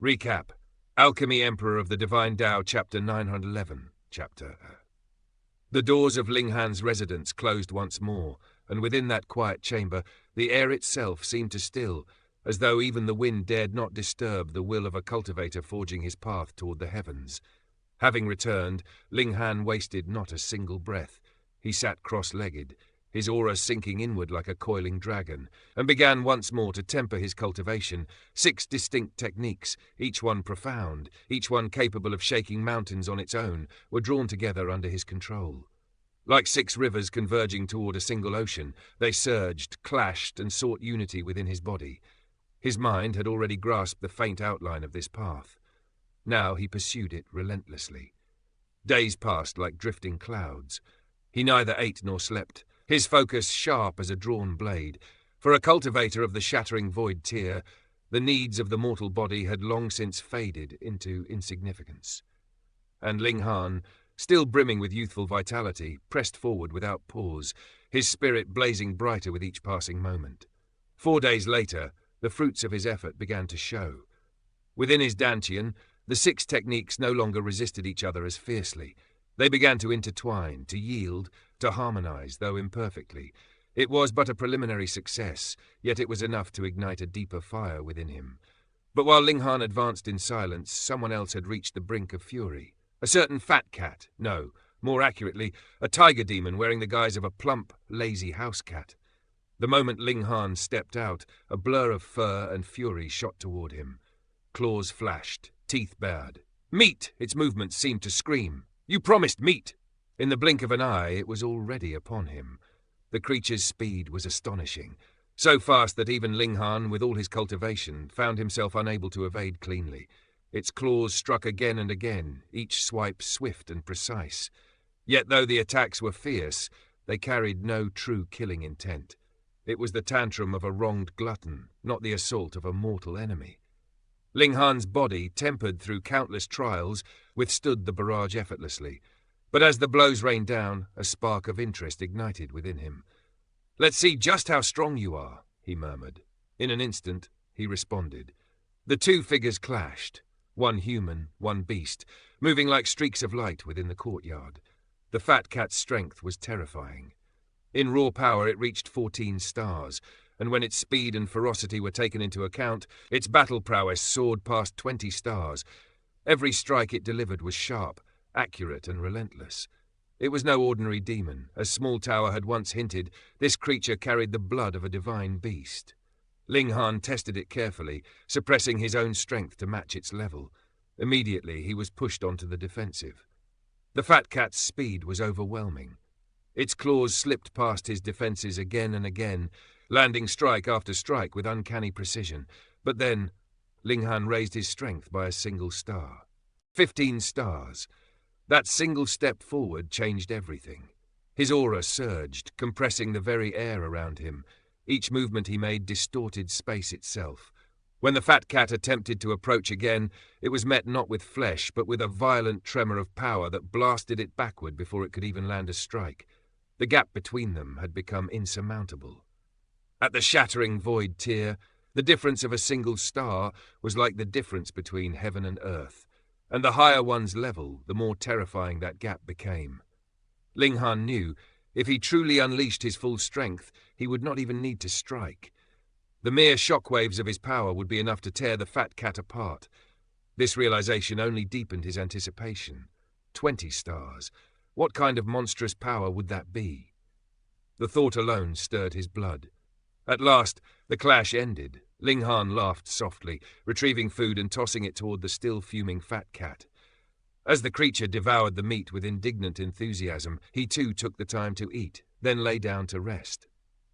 Recap. Alchemy Emperor of the Divine Dao, Chapter 911. The doors of Ling Han's residence closed once more, and within that quiet chamber, the air itself seemed to still, as though even the wind dared not disturb the will of a cultivator forging his path toward the heavens. Having returned, Ling Han wasted not a single breath. He sat cross-legged, his aura sinking inward like a coiling dragon, and began once more to temper his cultivation. 6 distinct techniques, each one profound, each one capable of shaking mountains on its own, were drawn together under his control. Like 6 rivers converging toward a single ocean, they surged, clashed, and sought unity within his body. His mind had already grasped the faint outline of this path. Now he pursued it relentlessly. Days passed like drifting clouds. He neither ate nor slept, his focus sharp as a drawn blade. For a cultivator of the shattering void tier, the needs of the mortal body had long since faded into insignificance. And Ling Han, still brimming with youthful vitality, pressed forward without pause, his spirit blazing brighter with each passing moment. 4 days later, the fruits of his effort began to show. Within his dantian, the 6 techniques no longer resisted each other as fiercely. They began to intertwine, to yield, to harmonize, though imperfectly. It was but a preliminary success, yet it was enough to ignite a deeper fire within him. But while Ling Han advanced in silence, someone else had reached the brink of fury. A certain fat cat, no, more accurately, a tiger demon wearing the guise of a plump, lazy house cat. The moment Ling Han stepped out, a blur of fur and fury shot toward him. Claws flashed, teeth bared. "Meat!" its movements seemed to scream. "You promised meat!" In the blink of an eye, it was already upon him. The creature's speed was astonishing, so fast that even Ling Han, with all his cultivation, found himself unable to evade cleanly. Its claws struck again and again, each swipe swift and precise. Yet though the attacks were fierce, they carried no true killing intent. It was the tantrum of a wronged glutton, not the assault of a mortal enemy. Ling Han's body, tempered through countless trials, withstood the barrage effortlessly. But as the blows rained down, a spark of interest ignited within him. "Let's see just how strong you are," he murmured. In an instant, he responded. The 2 figures clashed, one human, one beast, moving like streaks of light within the courtyard. The fat cat's strength was terrifying. In raw power it reached 14 stars, and when its speed and ferocity were taken into account, its battle prowess soared past 20 stars. Every strike it delivered was sharp, accurate and relentless. It was no ordinary demon. As Small Tower had once hinted, this creature carried the blood of a divine beast. Ling Han tested it carefully, suppressing his own strength to match its level. Immediately he was pushed onto the defensive. The fat cat's speed was overwhelming. Its claws slipped past his defenses again and again, landing strike after strike with uncanny precision. But then, Ling Han raised his strength by a single star. 15 stars. That single step forward changed everything. His aura surged, compressing the very air around him. Each movement he made distorted space itself. When the fat cat attempted to approach again, it was met not with flesh, but with a violent tremor of power that blasted it backward before it could even land a strike. The gap between them had become insurmountable. At the shattering void tier, the difference of a single star was like the difference between heaven and earth, and the higher one's level, the more terrifying that gap became. Ling Han knew, if he truly unleashed his full strength, he would not even need to strike. The mere shockwaves of his power would be enough to tear the fat cat apart. This realization only deepened his anticipation. 20 stars. What kind of monstrous power would that be? The thought alone stirred his blood. At last, the clash ended. Ling Han laughed softly, retrieving food and tossing it toward the still fuming fat cat. As the creature devoured the meat with indignant enthusiasm, he too took the time to eat, then lay down to rest.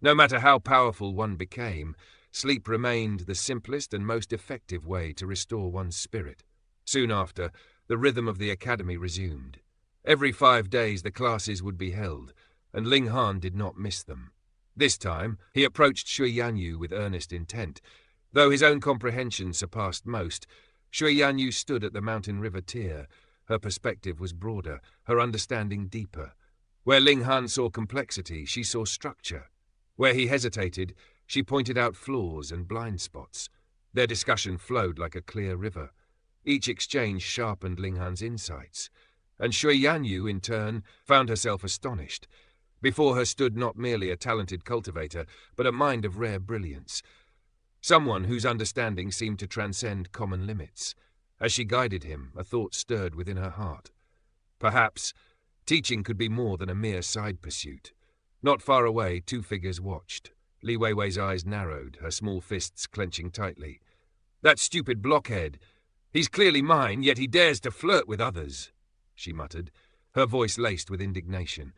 No matter how powerful one became, sleep remained the simplest and most effective way to restore one's spirit. Soon after, the rhythm of the academy resumed. Every 5 days the classes would be held, and Ling Han did not miss them. This time, he approached Shui Yanyu with earnest intent. Though his own comprehension surpassed most, Shui Yanyu stood at the mountain river tier. Her perspective was broader, her understanding deeper. Where Ling Han saw complexity, she saw structure. Where he hesitated, she pointed out flaws and blind spots. Their discussion flowed like a clear river. Each exchange sharpened Ling Han's insights, and Shui Yanyu, in turn, found herself astonished. Before her stood not merely a talented cultivator, but a mind of rare brilliance. Someone whose understanding seemed to transcend common limits. As she guided him, a thought stirred within her heart. Perhaps teaching could be more than a mere side pursuit. Not far away, two figures watched. Li Weiwei's eyes narrowed, her small fists clenching tightly. "That stupid blockhead! He's clearly mine, yet he dares to flirt with others," she muttered, her voice laced with indignation.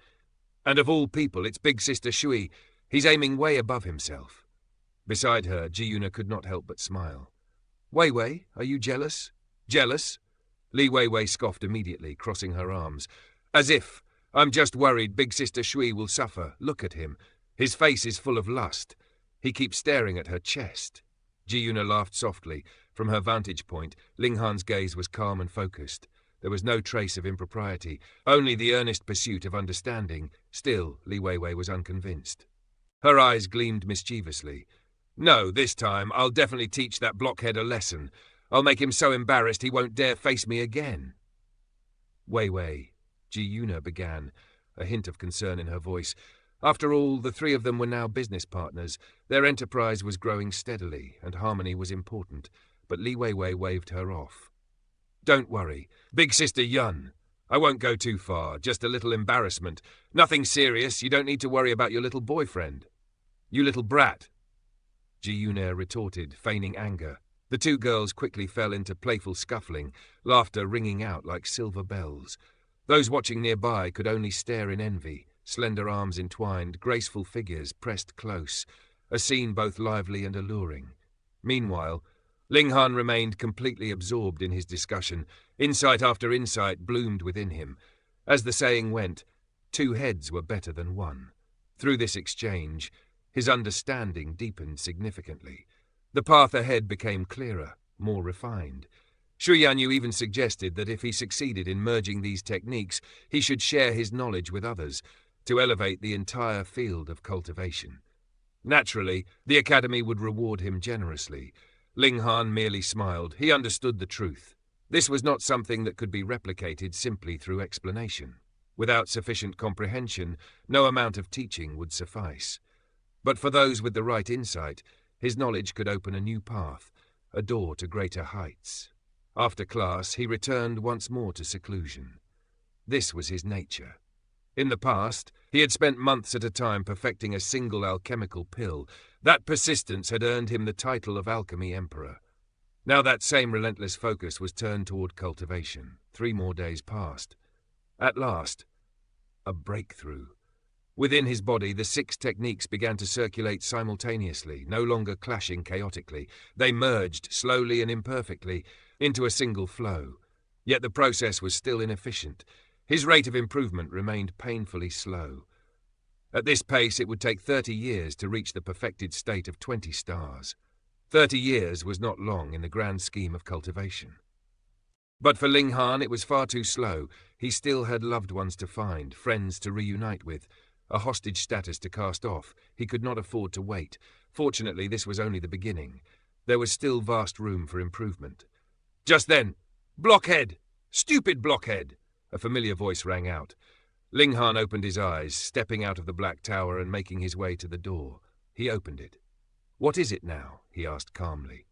"And of all people, it's Big Sister Shui. He's aiming way above himself." Beside her, Ji-Yuna could not help but smile. "Weiwei, are you jealous?" "Jealous?" Li Weiwei scoffed immediately, crossing her arms. "As if! I'm just worried Big Sister Shui will suffer. Look at him. His face is full of lust. He keeps staring at her chest." Ji-Yuna laughed softly. From her vantage point, Ling Han's gaze was calm and focused. There was no trace of impropriety, only the earnest pursuit of understanding. Still, Li Weiwei was unconvinced. Her eyes gleamed mischievously. "No, this time I'll definitely teach that blockhead a lesson. I'll make him so embarrassed he won't dare face me again." "Weiwei," Ji-Yuna began, a hint of concern in her voice. After all, the three of them were now business partners. Their enterprise was growing steadily, and harmony was important. But Li Weiwei waved her off. "Don't worry. Big Sister Yun. I won't go too far, just a little embarrassment. Nothing serious, you don't need to worry about your little boyfriend." "You little brat," Ji-Yuna retorted, feigning anger. The two girls quickly fell into playful scuffling, laughter ringing out like silver bells. Those watching nearby could only stare in envy, slender arms entwined, graceful figures pressed close, a scene both lively and alluring. Meanwhile, Ling Han remained completely absorbed in his discussion. Insight after insight bloomed within him. As the saying went, 2 heads were better than 1. Through this exchange, his understanding deepened significantly. The path ahead became clearer, more refined. Shui Yanyu even suggested that if he succeeded in merging these techniques, he should share his knowledge with others, to elevate the entire field of cultivation. Naturally, the Academy would reward him generously. Ling Han merely smiled. He understood the truth. This was not something that could be replicated simply through explanation. Without sufficient comprehension, no amount of teaching would suffice. But for those with the right insight, his knowledge could open a new path, a door to greater heights. After class, he returned once more to seclusion. This was his nature. In the past, he had spent months at a time perfecting a single alchemical pill. That persistence had earned him the title of Alchemy Emperor. Now that same relentless focus was turned toward cultivation. 3 more days passed. At last, a breakthrough. Within his body, the 6 techniques began to circulate simultaneously, no longer clashing chaotically. They merged, slowly and imperfectly, into a single flow. Yet the process was still inefficient. His rate of improvement remained painfully slow. At this pace, it would take 30 years to reach the perfected state of 20 stars. 30 years was not long in the grand scheme of cultivation. But for Ling Han, it was far too slow. He still had loved ones to find, friends to reunite with, a hostage status to cast off. He could not afford to wait. Fortunately, this was only the beginning. There was still vast room for improvement. Just then, "Blockhead! Stupid blockhead!" a familiar voice rang out. Ling Han opened his eyes, stepping out of the black tower and making his way to the door. He opened it. "What is it now?" he asked calmly.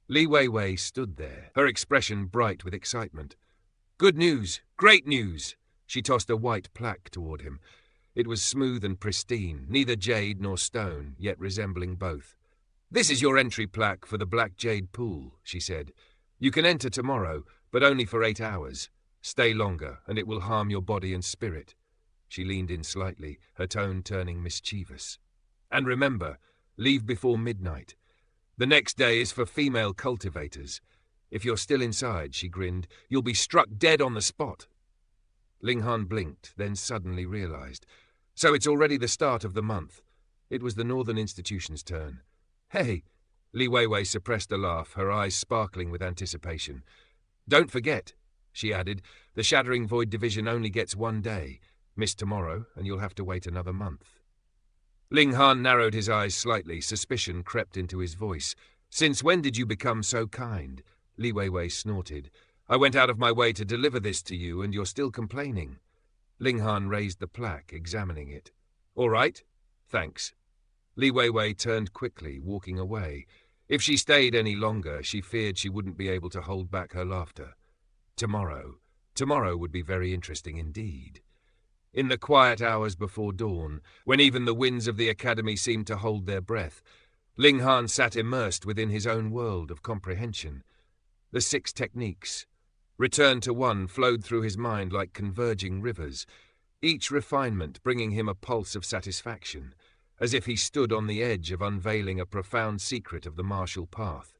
Li Weiwei stood there, her expression bright with excitement. "Good news! Great news!" She tossed a white plaque toward him. It was smooth and pristine, neither jade nor stone, yet resembling both. "This is your entry plaque for the Black Jade Pool," she said. "You can enter tomorrow, but only for 8 hours. Stay longer, and it will harm your body and spirit." She leaned in slightly, her tone turning mischievous. "And remember, leave before midnight. The next day is for female cultivators. If you're still inside," she grinned, "you'll be struck dead on the spot." Ling Han blinked, then suddenly realized. So it's already the start of the month. It was the Northern Institution's turn. "Hey!" Li Weiwei suppressed a laugh, her eyes sparkling with anticipation. "Don't forget," she added, "the Shattering Void Division only gets 1 day. Miss tomorrow, and you'll have to wait another month." Ling Han narrowed his eyes slightly. Suspicion crept into his voice. "Since when did you become so kind?" Li Weiwei snorted. "I went out of my way to deliver this to you, and you're still complaining." Ling Han raised the plaque, examining it. "All right. Thanks." Li Weiwei turned quickly, walking away. If she stayed any longer, she feared she wouldn't be able to hold back her laughter. Tomorrow would be very interesting indeed. In the quiet hours before dawn, when even the winds of the academy seemed to hold their breath, Ling Han sat immersed within his own world of comprehension. The 6 techniques. Return to one flowed through his mind like converging rivers, each refinement bringing him a pulse of satisfaction, as if he stood on the edge of unveiling a profound secret of the martial path.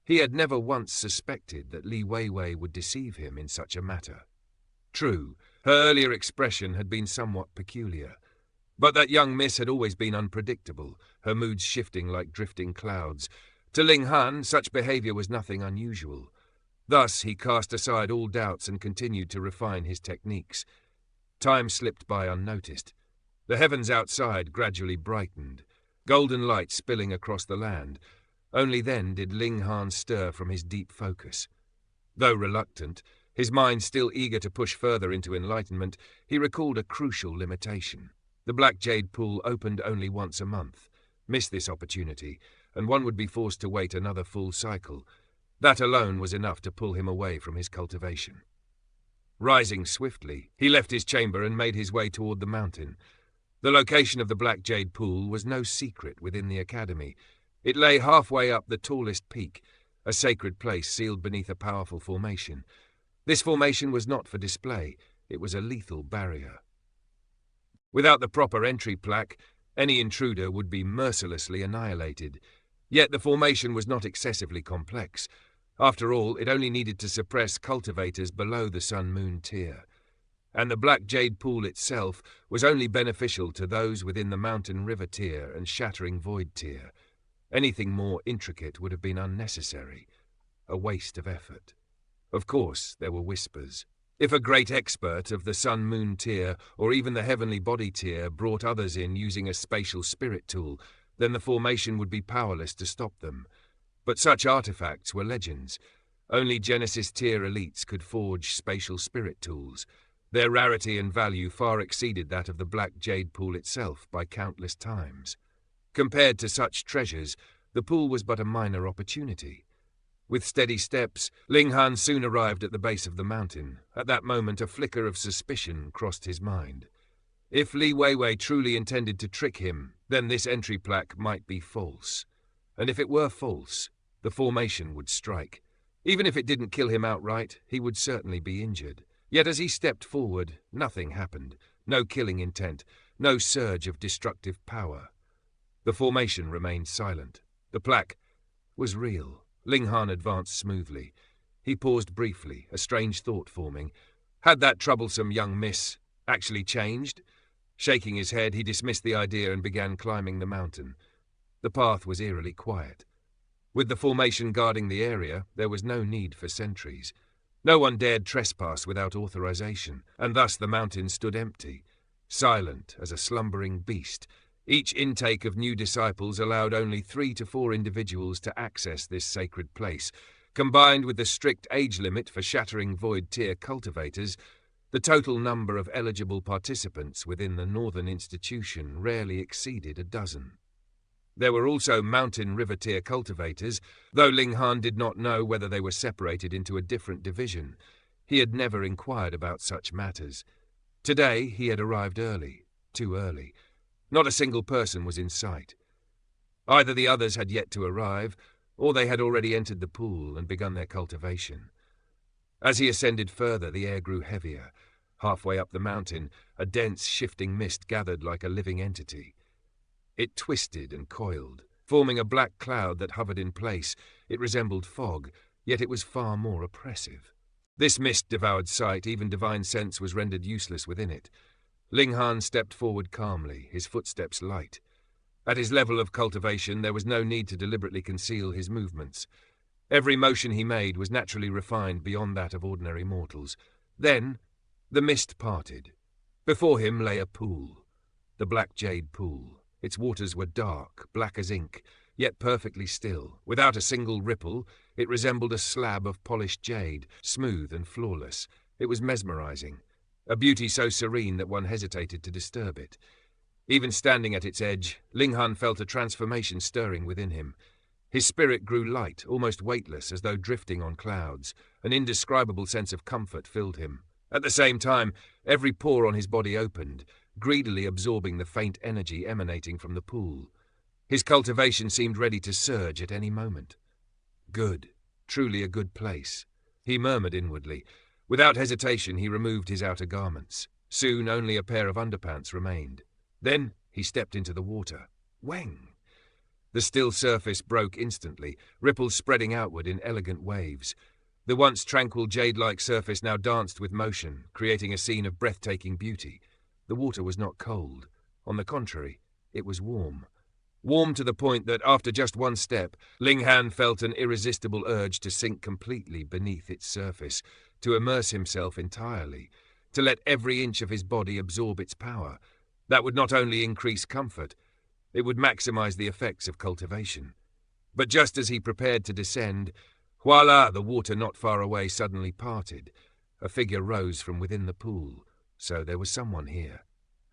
He had never once suspected that Li Weiwei would deceive him in such a matter. True, her earlier expression had been somewhat peculiar, but that young miss had always been unpredictable, her moods shifting like drifting clouds. To Ling Han, such behavior was nothing unusual. Thus, he cast aside all doubts and continued to refine his techniques. Time slipped by unnoticed. The heavens outside gradually brightened, golden light spilling across the land. Only then did Ling Han stir from his deep focus. Though reluctant, his mind still eager to push further into enlightenment, he recalled a crucial limitation. The Black Jade Pool opened only once a month. Miss this opportunity, and one would be forced to wait another full cycle. That alone was enough to pull him away from his cultivation. Rising swiftly, he left his chamber and made his way toward the mountain. The location of the Black Jade Pool was no secret within the academy. It lay halfway up the tallest peak, a sacred place sealed beneath a powerful formation. This formation was not for display, it was a lethal barrier. Without the proper entry plaque, any intruder would be mercilessly annihilated. Yet the formation was not excessively complex. After all, it only needed to suppress cultivators below the Sun-Moon tier. And the Black Jade Pool itself was only beneficial to those within the Mountain River tier and Shattering Void tier. Anything more intricate would have been unnecessary, a waste of effort. Of course, there were whispers. If a great expert of the Sun-Moon tier or even the Heavenly Body tier brought others in using a spatial spirit tool, then the formation would be powerless to stop them. But such artifacts were legends. Only Genesis tier elites could forge spatial spirit tools. Their rarity and value far exceeded that of the Black Jade Pool itself by countless times. Compared to such treasures, the pool was but a minor opportunity. With steady steps, Ling Han soon arrived at the base of the mountain. At that moment, a flicker of suspicion crossed his mind. If Li Weiwei truly intended to trick him, then this entry plaque might be false. And if it were false, the formation would strike. Even if it didn't kill him outright, he would certainly be injured. Yet as he stepped forward, nothing happened. No killing intent, no surge of destructive power. The formation remained silent. The plaque was real. Ling Han advanced smoothly. He paused briefly, a strange thought forming. Had that troublesome young miss actually changed? Shaking his head, he dismissed the idea and began climbing the mountain. The path was eerily quiet. With the formation guarding the area, there was no need for sentries. No one dared trespass without authorization, and thus the mountain stood empty, silent as a slumbering beast. Each intake of new disciples allowed only 3 to 4 individuals to access this sacred place. Combined with the strict age limit for Shattering Void tier cultivators, the total number of eligible participants within the Northern Institution rarely exceeded a dozen. There were also Mountain River tier cultivators, though Ling Han did not know whether they were separated into a different division. He had never inquired about such matters. Today he had arrived early, too early. Not a single person was in sight. Either the others had yet to arrive, or they had already entered the pool and begun their cultivation. As he ascended further, the air grew heavier. Halfway up the mountain, a dense, shifting mist gathered like a living entity. It twisted and coiled, forming a black cloud that hovered in place. It resembled fog, yet it was far more oppressive. This mist devoured sight. Even divine sense was rendered useless within it. Ling Han stepped forward calmly, his footsteps light. At his level of cultivation, there was no need to deliberately conceal his movements. Every motion he made was naturally refined beyond that of ordinary mortals. Then, the mist parted. Before him lay a pool, the Black Jade Pool. Its waters were dark, black as ink, yet perfectly still. Without a single ripple, it resembled a slab of polished jade, smooth and flawless. It was mesmerizing, a beauty so serene that one hesitated to disturb it. Even standing at its edge, Linghan felt a transformation stirring within him. His spirit grew light, almost weightless, as though drifting on clouds. An indescribable sense of comfort filled him. At the same time, every pore on his body opened, greedily absorbing the faint energy emanating from the pool. His cultivation seemed ready to surge at any moment. Good, truly a good place, he murmured inwardly. Without hesitation, he removed his outer garments. Soon only a pair of underpants remained. Then he stepped into the water. Weng! The still surface broke instantly, ripples spreading outward in elegant waves. The once tranquil jade-like surface now danced with motion, creating a scene of breathtaking beauty. The water was not cold. On the contrary, it was warm. Warm to the point that, after just one step, Linghan felt an irresistible urge to sink completely beneath its surface, to immerse himself entirely, to let every inch of his body absorb its power. That would not only increase comfort, it would maximize the effects of cultivation. But just as he prepared to descend, voila, the water not far away suddenly parted. A figure rose from within the pool. So there was someone here.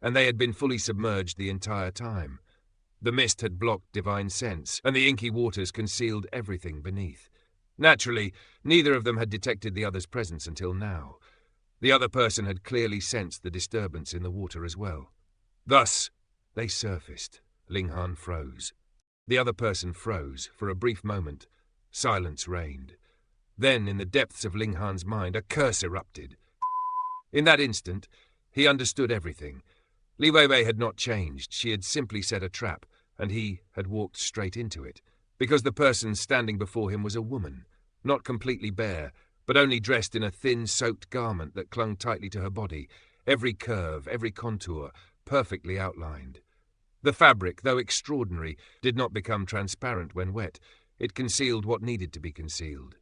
And they had been fully submerged the entire time. The mist had blocked divine sense, and the inky waters concealed everything beneath. Naturally, neither of them had detected the other's presence until now. The other person had clearly sensed the disturbance in the water as well. Thus, they surfaced. Linghan froze. The other person froze. For a brief moment, silence reigned. Then, in the depths of Linghan's mind, a curse erupted. In that instant, he understood everything. Li Weiwei had not changed. She had simply set a trap, and he had walked straight into it. Because the person standing before him was a woman, not completely bare, but only dressed in a thin, soaked garment that clung tightly to her body, every curve, every contour, perfectly outlined. The fabric, though extraordinary, did not become transparent when wet. It concealed what needed to be concealed.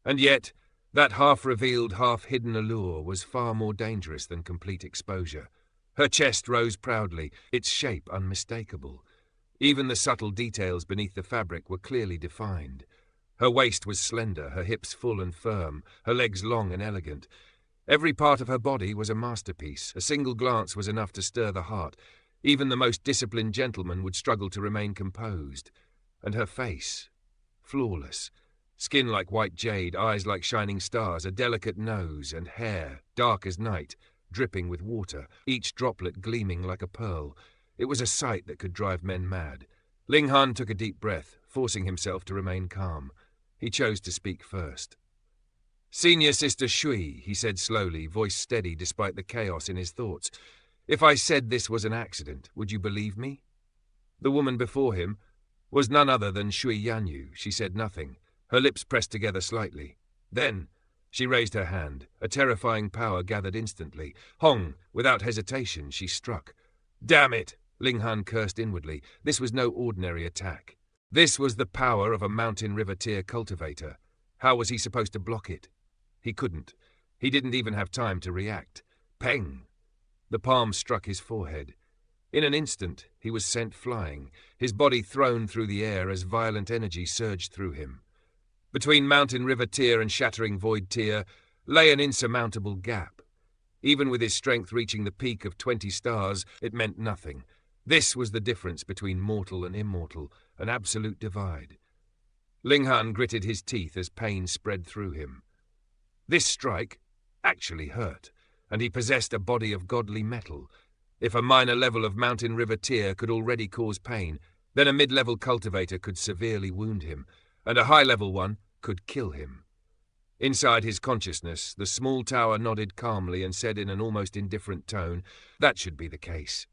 And yet, that half-revealed, half-hidden allure was far more dangerous than complete exposure. Her chest rose proudly, its shape unmistakable. Even the subtle details beneath the fabric were clearly defined. Her waist was slender, her hips full and firm, her legs long and elegant. Every part of her body was a masterpiece. A single glance was enough to stir the heart. Even the most disciplined gentleman would struggle to remain composed. And her face, flawless. Skin like white jade, eyes like shining stars, a delicate nose, and hair, dark as night, dripping with water, each droplet gleaming like a pearl. It was a sight that could drive men mad. Linghan took a deep breath, forcing himself to remain calm. He chose to speak first. "Senior Sister Shui," he said slowly, voice steady despite the chaos in his thoughts. "If I said this was an accident, would you believe me?" The woman before him was none other than Shui Yanyu. She said nothing, her lips pressed together slightly. Then she raised her hand. A terrifying power gathered instantly. Hong, without hesitation, she struck. "Damn it!" Linghan cursed inwardly. This was no ordinary attack. This was the power of a mountain river tier cultivator. How was he supposed to block it? He couldn't. He didn't even have time to react. Peng! The palm struck his forehead. In an instant, he was sent flying, his body thrown through the air as violent energy surged through him. Between mountain river tier and shattering void tier lay an insurmountable gap. Even with his strength reaching the peak of 20 stars, it meant nothing. This was the difference between mortal and immortal, an absolute divide. Linghan gritted his teeth as pain spread through him. This strike actually hurt, and he possessed a body of godly metal. If a minor level of mountain river tier could already cause pain, then a mid-level cultivator could severely wound him, and a high-level one could kill him. Inside his consciousness, the small tower nodded calmly and said in an almost indifferent tone, "That should be the case."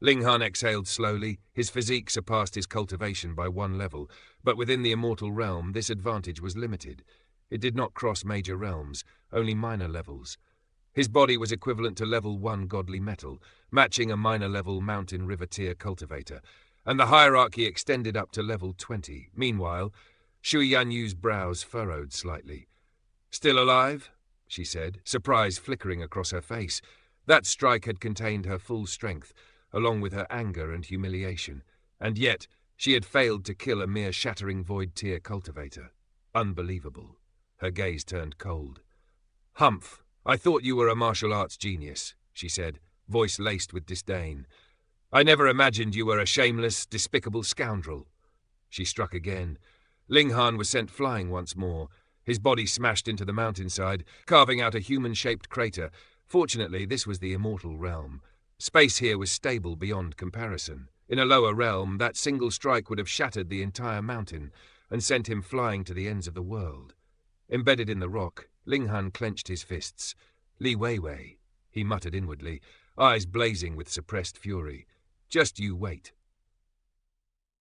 Linghan exhaled slowly. His physique surpassed his cultivation by one level, but within the immortal realm this advantage was limited. It did not cross major realms, only minor levels. His body was equivalent to level 1 godly metal, matching a minor level mountain river tier cultivator, and the hierarchy extended up to level 20. Meanwhile, Shui Yanyu's brows furrowed slightly. "Still alive?" she said, surprise flickering across her face. That strike had contained her full strength, along with her anger and humiliation, and yet She had failed to kill a mere shattering void tier cultivator. Unbelievable. Her gaze turned cold. "Humph, I thought you were a martial arts genius," she said, voice laced with disdain. "I never imagined you were a shameless, despicable scoundrel." She struck again. Linghan was sent flying once more. His body smashed into the mountainside, carving out a human-shaped crater. Fortunately, this was the immortal realm. Space here was stable beyond comparison. In a lower realm, that single strike would have shattered the entire mountain and sent him flying to the ends of the world. Embedded in the rock, Linghan clenched his fists. "Li Weiwei," he muttered inwardly, eyes blazing with suppressed fury. "Just you wait."